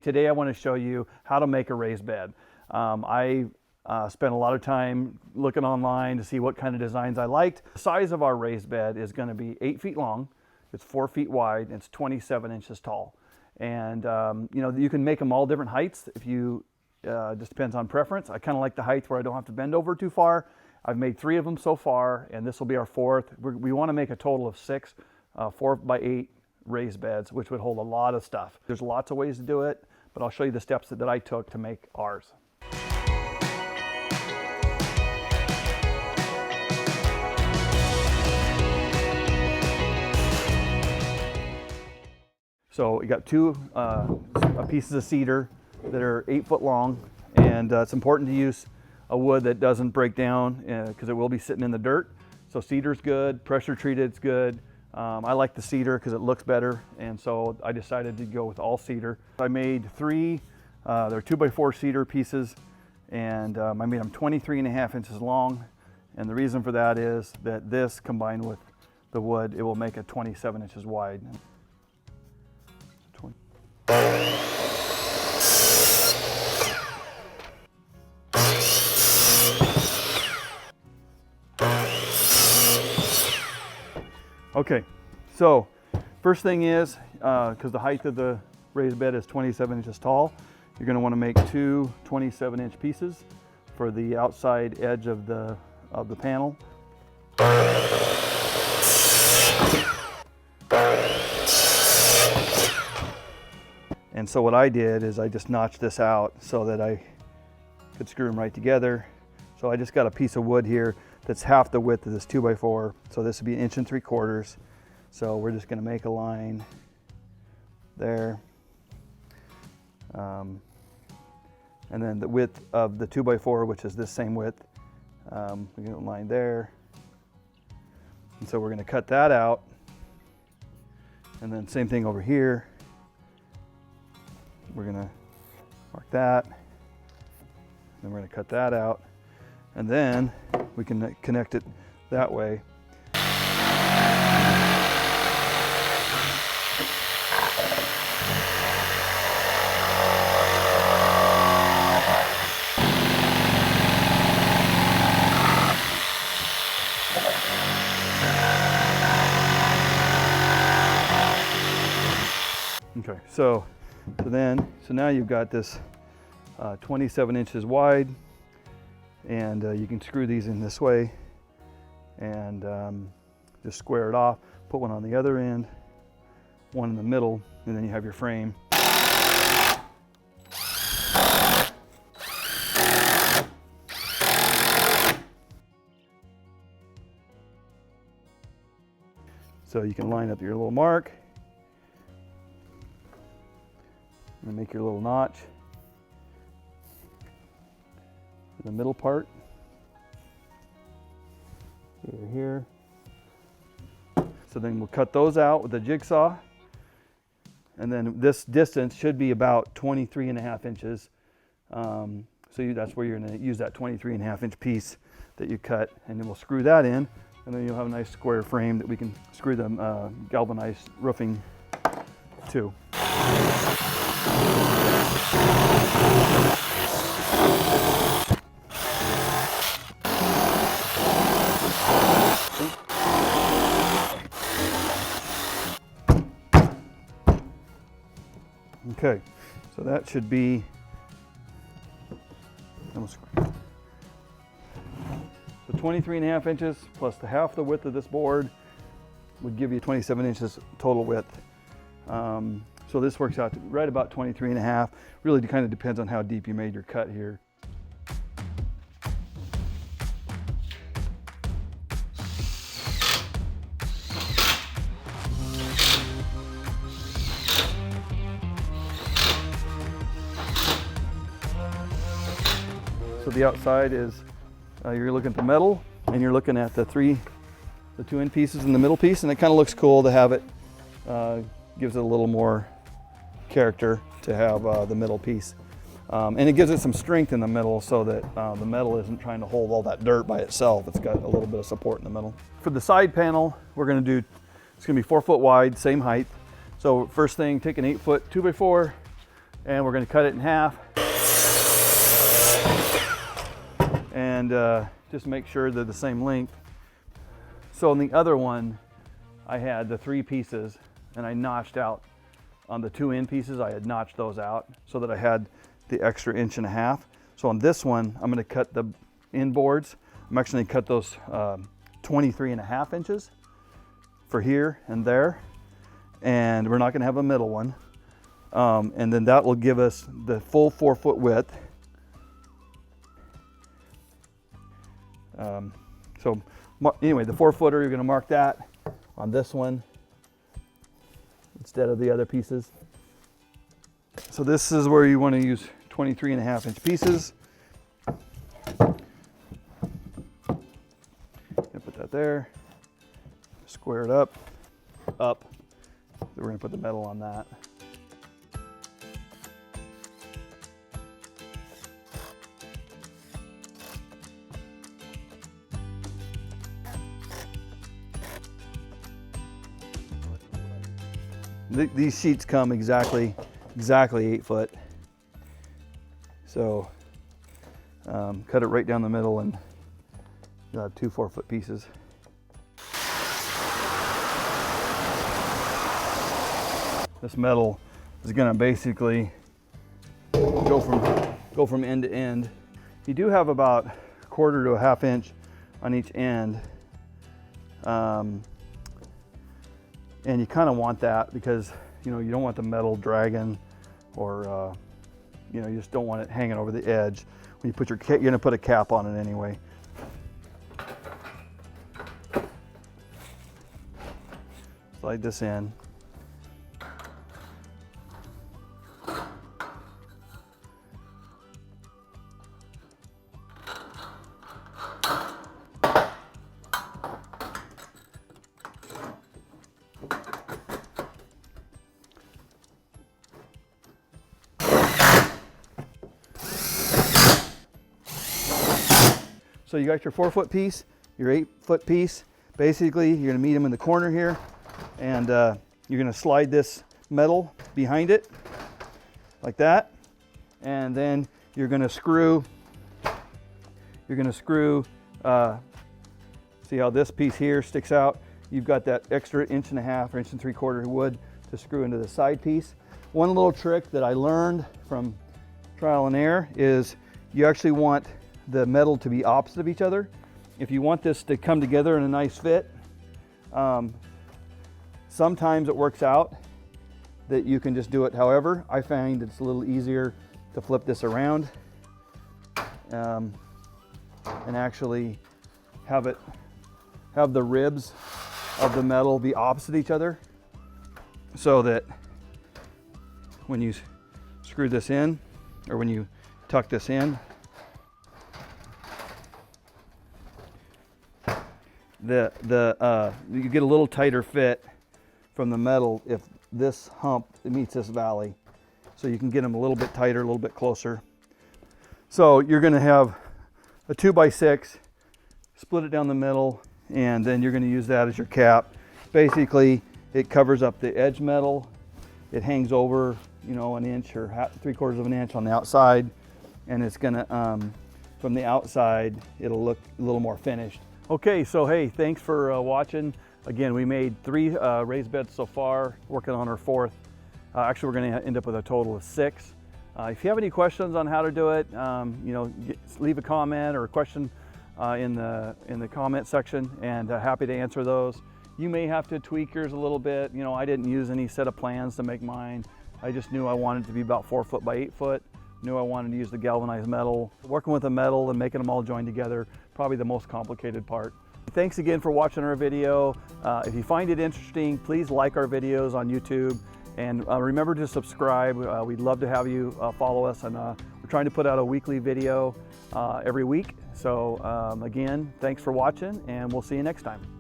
Today I want to show you how to make a raised bed. I spent a lot of time looking online to see what kind of designs I liked. The size of our raised bed is going to be 8 feet long, it's 4 feet wide, and it's 27 inches tall. And you know, you can make them all different heights if you, just depends on preference. I kind of like the height where I don't have to bend over too far. I've made 3 of them so far, and this will be our 4th. We want to make a total of 6 4 by 8 raised beds, which would hold a lot of stuff. There's lots of ways to do it, but I'll show you the steps that I took to make ours. So we got 2 pieces of cedar that are 8 foot long, and it's important to use a wood that doesn't break down because it will be sitting in the dirt. So cedar's good, pressure treated's good. I like the cedar because it looks better, and so I decided to go with all cedar. I made 3, they're 2x4 cedar pieces, and I made them 23.5 inches long. And the reason for that is that this combined with the wood, it will make it 27 inches wide. Okay, so first thing is, because the height of the raised bed is 27 inches tall, you're going to want to make 2 27-inch pieces for the outside edge of the panel. And so what I did is I just notched this out so that I could screw them right together. So I just got a piece of wood here that's half the width of this 2x4. So this would be 1 3/4 inches. So we're just going to make a line there. And then the width of the 2x4, which is this same width, we get a line there. And so we're going to cut that out. And then same thing over here. We're going to mark that. Then we're going to cut that out. And then we can connect it that way. Okay, so now you've got this 27 inches wide. And you can screw these in this way and just square it off, put one on the other end, one in the middle, and then you have your frame. So you can line up your little mark and make your little notch. The middle part over here. So then we'll cut those out with a jigsaw, and then this distance should be about 23.5 inches. So that's where you're going to use that 23.5-inch piece that you cut, and then we'll screw that in, and then you'll have a nice square frame that we can screw the galvanized roofing to. Okay, so that should be almost so 23.5 inches plus the half the width of this board would give you 27 inches total width. So this works out to right about 23.5. Really kind of depends on how deep you made your cut here. So the outside is, you're looking at the metal, and you're looking at the 2 end pieces in the middle piece, and it kind of looks cool to have it, gives it a little more character to have the middle piece. And it gives it some strength in the middle so that the metal isn't trying to hold all that dirt by itself. It's got a little bit of support in the middle. For the side panel, we're going to do, it's going to be 4 foot wide, same height. So first thing, take an 8 foot 2x4, and we're going to cut it in half. And just make sure they're the same length. So in the other one, I had the 3 pieces, and I notched out on the 2 end pieces. I had notched those out so that I had the extra 1.5 inches. So on this one, I'm going to cut the end boards. I'm actually going to cut those 23.5 inches for here and there, and we're not going to have a middle one. And then that will give us the full 4 foot width. So anyway, the 4 footer, you're going to mark that on this one instead of the other pieces. So this is where you want to use 23.5 inch pieces. Put that there, square it up. We're going to put the metal on that. These sheets come exactly 8 foot. So cut it right down the middle, and you'll have 2 4 foot pieces. This metal is going to basically go from end to end. You do have about 1/4 to 1/2 inch on each end. And you kind of want that because, you know, you don't want the metal dragging, or you know, you just don't want it hanging over the edge. When you put your you're gonna put a cap on it anyway. Slide this in. So you got your 4 foot piece, your 8 foot piece. Basically, you're gonna meet them in the corner here, and you're gonna slide this metal behind it, like that. And then you're gonna screw, see how this piece here sticks out? You've got that extra 1.5 inches or 1 3/4 wood to screw into the side piece. One little trick that I learned from trial and error is you actually want the metal to be opposite of each other. If you want this to come together in a nice fit, sometimes it works out that you can just do it. However, I find it's a little easier to flip this around and actually have the ribs of the metal be opposite each other, so that when you screw this in, or when you tuck this in, you get a little tighter fit from the metal if this hump meets this valley. So you can get them a little bit tighter, a little bit closer. So you're going to have a 2x6, split it down the middle, and then you're going to use that as your cap. Basically, it covers up the edge metal. It hangs over, you know, 1 inch or 3/4 of an inch on the outside, and it's going to, from the outside, it'll look a little more finished. Okay, so hey, thanks for watching. Again, we made 3 raised beds so far, working on our 4th. Actually, we're going to end up with a total of 6. If you have any questions on how to do it, you know, leave a comment or a question in the comment section, and happy to answer those. You may have to tweak yours a little bit. You know, I didn't use any set of plans to make mine. I just knew I wanted it to be about 4 foot by 8 foot. Knew I wanted to use the galvanized metal. Working with the metal and making them all join together, probably the most complicated part. Thanks again for watching our video. If you find it interesting, please like our videos on YouTube, and remember to subscribe. We'd love to have you follow us, and we're trying to put out a weekly video every week. So again, thanks for watching, and we'll see you next time.